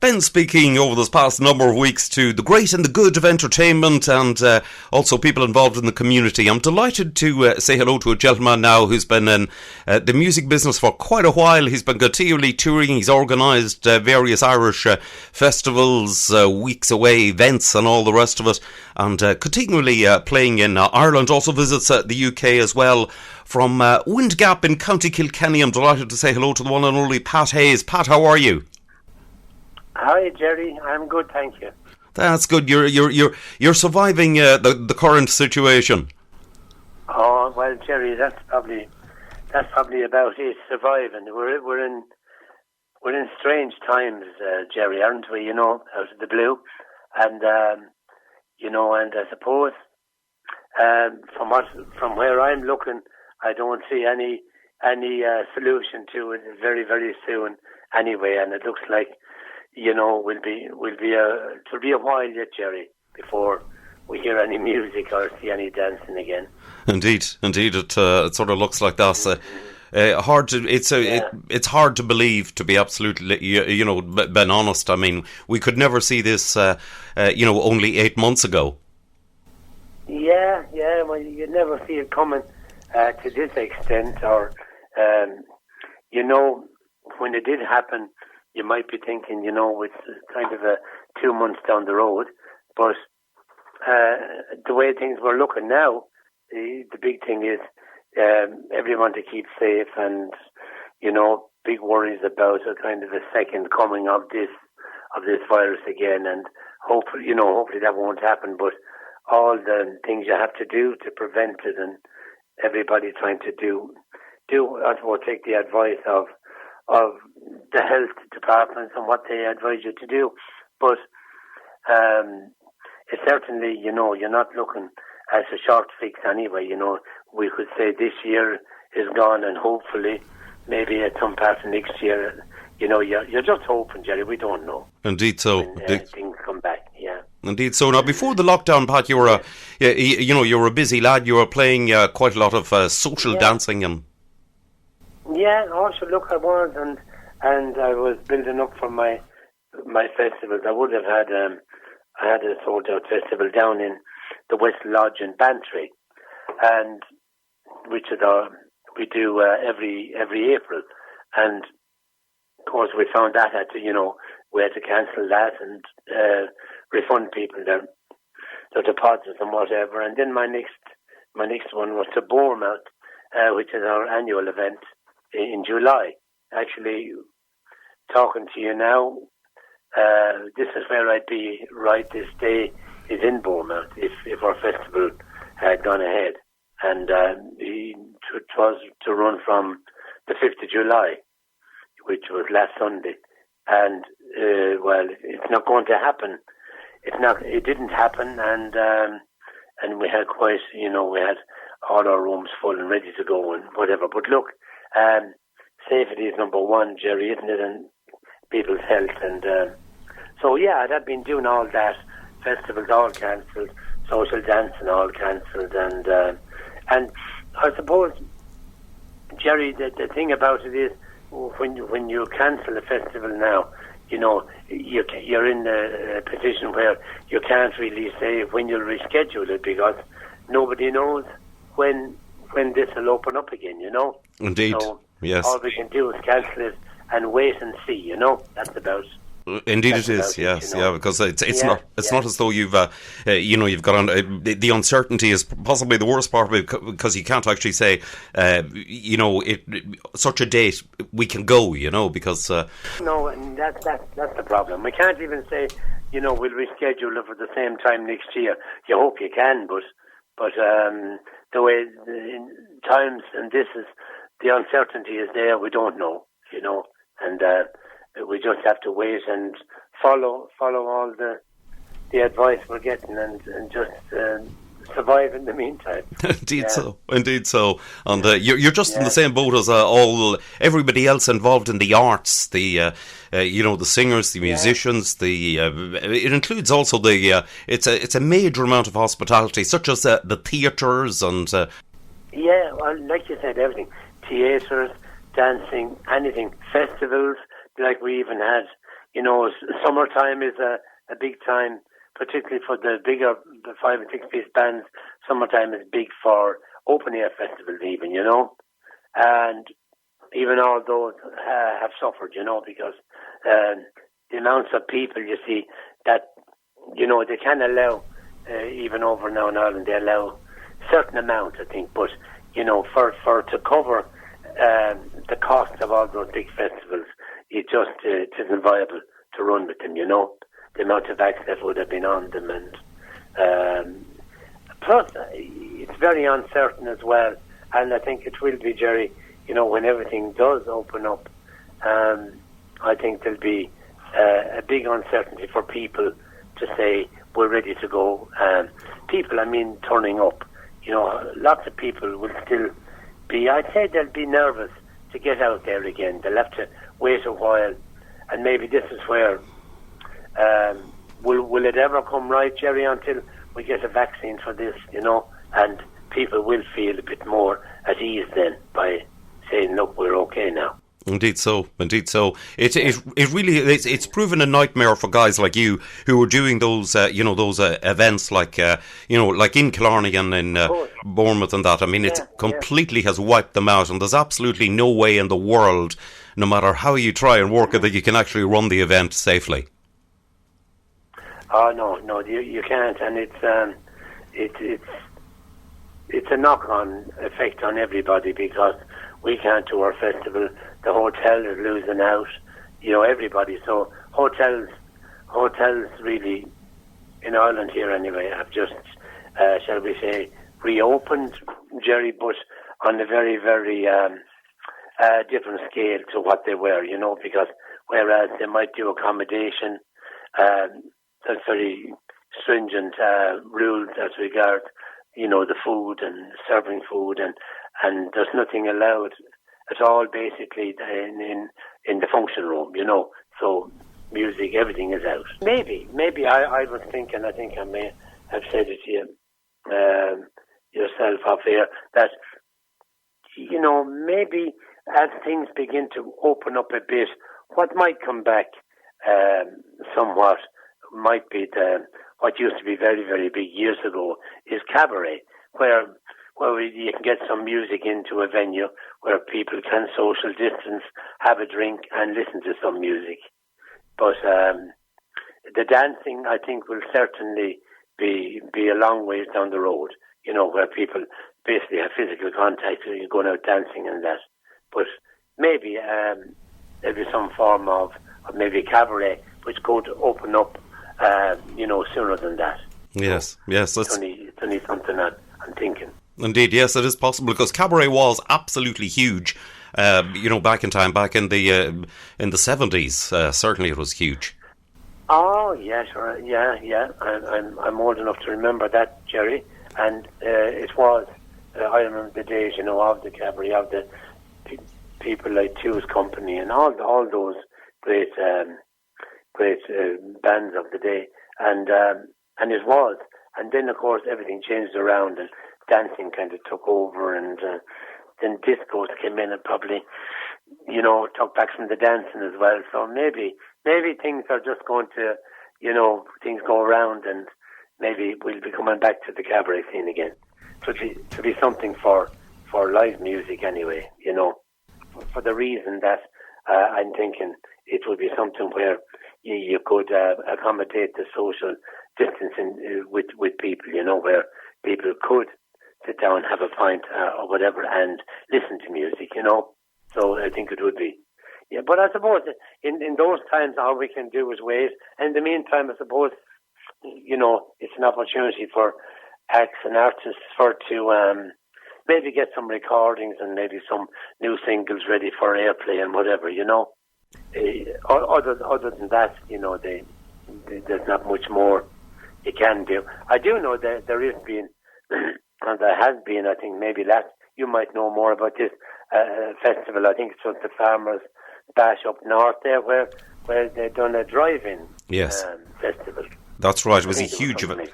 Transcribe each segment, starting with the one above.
been speaking over this past number of weeks to the great and the good of entertainment and also people involved in the community. I'm delighted to say hello to a gentleman now who's been in the music business for quite a while. He's been continually touring. He's organised various Irish festivals, weeks away, events and all the rest of it, and continually playing in Ireland. Also visits the UK as well. From Windgap in County Kilkenny, I'm delighted to say hello to the one and only Pat Hayes. Pat, how are you? Hi, Jerry. I'm good, thank you. That's good. You're surviving the current situation. Oh well, Jerry, that's probably about it. Surviving. We're in strange times, Jerry, aren't we? You know, out of the blue, and and I suppose from where I'm looking, I don't see any solution to it very, very soon. Anyway, and it looks like, it'll be a while yet, Jerry, before we hear any music or see any dancing again. Indeed, it sort of looks like that. It's hard to believe, to be absolutely, been honest. I mean, we could never see this, only 8 months ago. Yeah. Well, you'd never see it coming to this extent, or when it did happen, you might be thinking, it's kind of 2 months down the road. But the way things were looking now, the big thing is everyone to keep safe, and big worries about a kind of a second coming of this virus again, and hopefully that won't happen. But all the things you have to do to prevent it, and everybody trying to do I suppose, take the advice of the health departments and what they advise you to do. But it's certainly, you're not looking at a short fix anyway. We could say this year is gone, and hopefully maybe at some part of next year, you're just hoping, Jerry. We don't know. Indeed so. When, things come back, yeah. Indeed so. Now, before the lockdown, Pat, you were a busy lad. You were playing quite a lot of social dancing and... Yeah, also look, I was, and I was building up for my festivals. I would have had I had a sold out festival down in the West Lodge in Bantry, and which is we do every April, and of course we found that we had to cancel that and refund people their deposits and whatever. And then my next one was to Bournemouth, which is our annual event in July. Actually, talking to you now, this is where I'd be right this day, is in Bournemouth, if our festival had gone ahead. And it was to run from the 5th of July, which was last Sunday. And, it's not going to happen. It didn't happen, and we had quite, we had all our rooms full and ready to go and whatever. But look, safety is number one, Jerry, isn't it? And people's health. And I'd been doing all that. Festivals all cancelled, social dancing all cancelled, and I suppose, Jerry, the thing about it is when you cancel a festival now, you're in a position where you can't really say when you'll reschedule it, because nobody knows when this will open up again, Indeed, so yes. All we can do is cancel it and wait and see, That's about... Indeed, it is. Yes, yeah, because it's not as though you've you've got on the uncertainty is possibly the worst part of it, because you can't actually say such a date we can go, because no, and that's the problem. We can't even say we'll reschedule it for the same time next year. You hope you can, but the way in times, and this is the uncertainty is there. We don't know, and. We just have to wait and follow all the advice we're getting, and just survive in the meantime. Indeed so. And you're just in the same boat as everybody else involved in the arts, the singers, the musicians. It includes also it's a major amount of hospitality, such as the theatres and. Well, like you said, everything: theatres, dancing, anything, festivals. Like we even had, Summertime is a big time, particularly for the 5 and 6 piece bands. Summertime is big for open air festivals even, and even all those have suffered, because the amounts of people you see that, they can allow, even over now in Ireland, they allow certain amount, I think, but, for to cover the cost of all those big festivals, it isn't viable to run with them, the amount of access would have been on them, and plus it's very uncertain as well, and I think it will be, Jerry, when everything does open up, I think there'll be a big uncertainty for people to say we're ready to go. People, turning up, lots of people will still be, I'd say they'll be nervous to get out there again. They'll have to wait a while, and maybe this is where will it ever come right, Jerry, until we get a vaccine for this, and people will feel a bit more at ease then by saying, look, we're okay now. Indeed so. It really it's proven a nightmare for guys like you who are doing those events like like in Kilkenny and in Bournemouth and that. It completely has wiped them out, and there's absolutely no way in the world, no matter how you try and work it, that you can actually run the event safely. Oh no, you can't, and it's a knock-on effect on everybody, because we can't do our festival. The hotel is losing out, everybody. So hotels really in Ireland here anyway have just, shall we say, reopened, Jerry, but on a very, very different scale to what they were, because whereas they might do accommodation, there's very stringent rules as regards, the food and serving food, and there's nothing allowed at all, basically, in the function room, So music, everything is out. Maybe I was thinking, I think I may have said it to you yourself off air, that, maybe as things begin to open up a bit, what might come back somewhat might be what used to be very, very big years ago is cabaret, where you can get some music into a venue where people can social distance, have a drink, and listen to some music. But the dancing, I think, will certainly be a long ways down the road, where people basically have physical contact, so you're going out dancing and that. But maybe there'll be some form of maybe cabaret, which could open up, sooner than that. Yes. It's only something I'm thinking. Indeed, yes, it is possible, because cabaret was absolutely huge, back in time, back in the 70s. Certainly, it was huge. Oh yeah, sure, yeah. I'm old enough to remember that, Jerry, and it was. I remember the days, of the cabaret, of the people like Two's Company and all those great bands of the day, and it was. And then, of course, everything changed around, and dancing kind of took over, and then discos came in and probably, took back from the dancing as well. So maybe things are just going to, things go around, and maybe we'll be coming back to the cabaret scene again. To be something for live music anyway, for the reason that I'm thinking it would be something where you could accommodate the social distancing with people, where people could sit down, have a pint or whatever, and listen to music, So I think it would be. Yeah, but I suppose in those times all we can do is wait. And in the meantime, I suppose, it's an opportunity for acts and artists to maybe get some recordings and maybe some new singles ready for airplay and whatever, Other than that, there's not much more you can do. I do know that there is been, and there has been, I think maybe you might know more about this festival. I think it's just the Farmers Bash up north there, where they've done a drive-in festival. That's right. It was a huge event.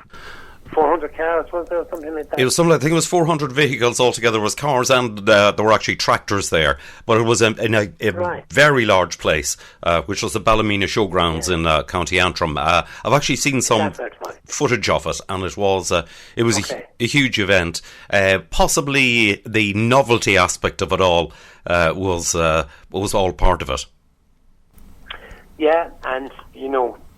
400 cars, was there, something like that? It was something. I think it was 400 vehicles altogether. It was cars and there were actually tractors there. But it was in a very large place, which was the Ballymena Showgrounds in County Antrim. I've actually seen some footage of it, and it was a huge event. Possibly the novelty aspect of it all was all part of it. Yeah, and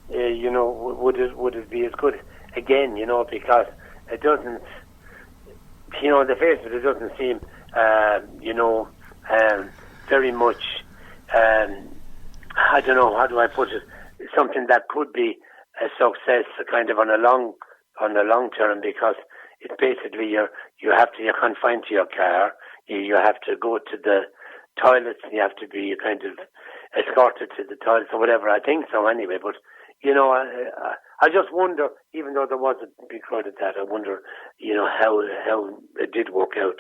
would it be as good again? Because it doesn't. The face of it doesn't seem, very much. I don't know, how do I put it? Something that could be a success, kind of on the long term, because it's basically you're confined to your car. You have to go to the toilets. You have to be kind of escorted to the toilets or whatever. I think so anyway. But I just wonder, even though there was a big crowd at that, I wonder, how it did work out.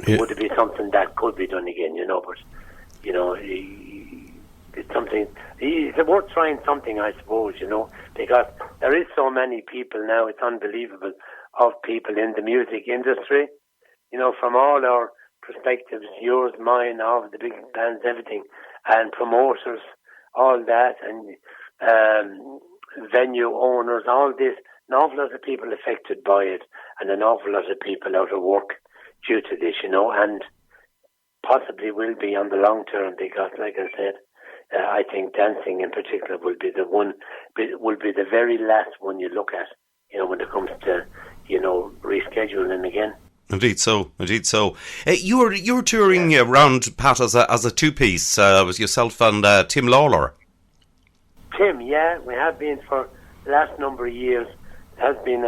Would it be something that could be done again? But it's something. It's worth trying something, I suppose. Because there is so many people now. It's unbelievable, of people in the music industry. From all our perspectives, yours, mine, of the big bands, everything, and promoters, all that, and venue owners, all this. An awful lot of people affected by it, and an awful lot of people out of work due to this, and possibly will be on the long term, because, like I said, I think dancing in particular will be the very last one you look at, when it comes to, rescheduling again. Indeed so. You were touring around, Pat, as a two-piece. It was yourself and Tim Lawler. Tim, yeah, we have been for the last number of years. It has been,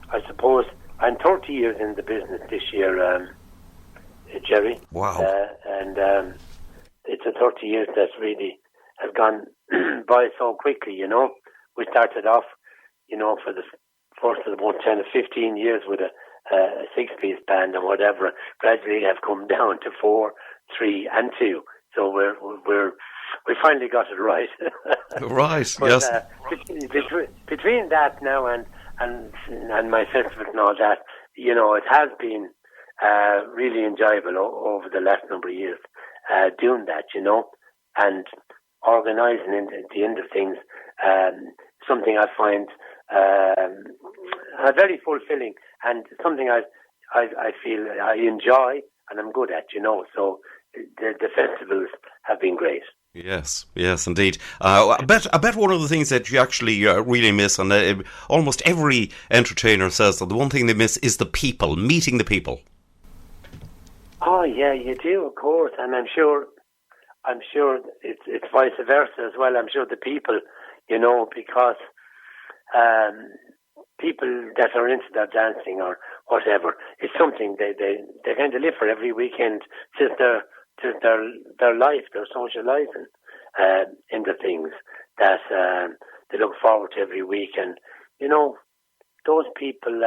I suppose, I'm 30 years in the business this year, Jerry. Wow. And it's a 30 years that really has gone by so quickly, We started off, for the first of about 10 or 15 years with a six-piece band and whatever. Gradually have come down to 4, 3 and 2. So we finally got it right. Right, but, yes. Between that now and my festivals and all that, it has been really enjoyable over the last number of years doing that, and organising at the end of things. Something I find very fulfilling, and something I feel I enjoy and I'm good at, So the festivals have been great. Yes, indeed. I bet one of the things that you actually really miss, and almost every entertainer says that the one thing they miss is the people, meeting the people. Oh yeah, you do, of course, and I'm sure it's vice versa as well. I'm sure the people, because people that are into their dancing or whatever, it's something they kind of live for every weekend. It's their life, their social life, and into things that they look forward to every week. And those people,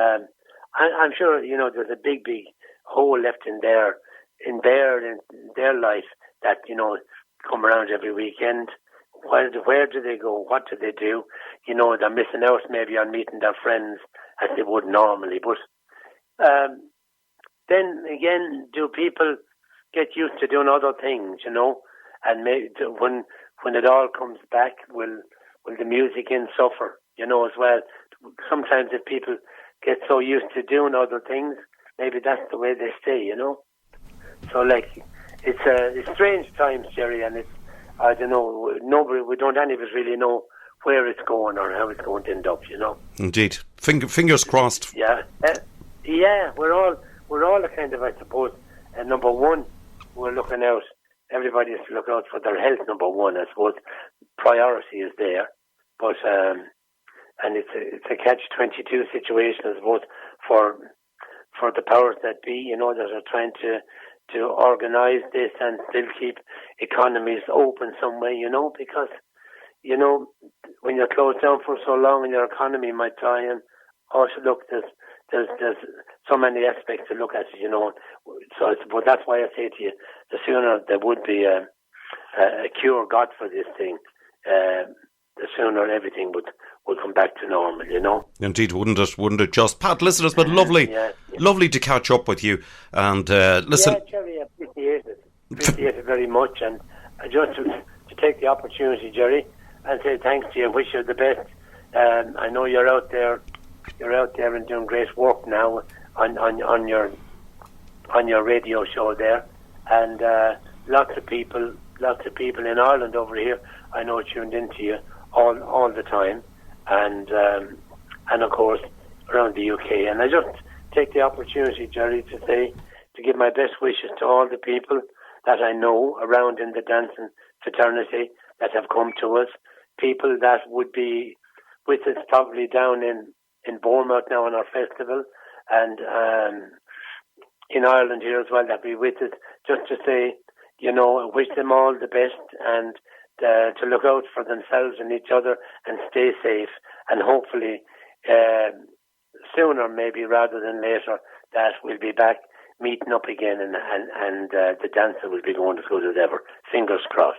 I'm sure there's a big hole left in their life that come around every weekend. Where do they go? What do they do? They're missing out maybe on meeting their friends as they would normally. But then again, do people get used to doing other things? And maybe when it all comes back, will the music suffer? As well. Sometimes if people get so used to doing other things, maybe that's the way they stay. So it's strange times, Jerry, and it's, I don't know, we don't any of us really know where it's going or how it's going to end up, Indeed. Fingers crossed. Yeah. We're all a kind of, I suppose, number one, we're looking out, everybody has to look out for their health, number one, I suppose. Priority is there. But, and it's a catch-22 situation, I suppose, for the powers that be, that are trying to organise this and still keep economies open some way, because, when you're closed down for so long and your economy might try and also look, there's so many aspects to look at, So I suppose that's why I say to you, the sooner there would be a cure got for this thing, the sooner everything would come back to normal, you know. Indeed, wouldn't it? Wouldn't it just? Pat, listen, it's been lovely, lovely to catch up with you. And listen, yeah, Jerry, I appreciate it very much, and I just to take the opportunity, Jerry, and say thanks to you and wish you the best. I know you're out there and doing great work now on your radio show there, and lots of people in Ireland over here I know tuned into you all the time, and of course around the UK. And I just take the opportunity, Jerry, to give my best wishes to all the people that I know around in the dancing fraternity that have come to us, people that would be with us probably down in Bournemouth now on our festival, and in Ireland here as well, that be with us, just to say, you know, wish them all the best, and to look out for themselves and each other and stay safe, and hopefully sooner maybe rather than later that we'll be back meeting up again, and the dancer will be going as good as ever. Fingers crossed.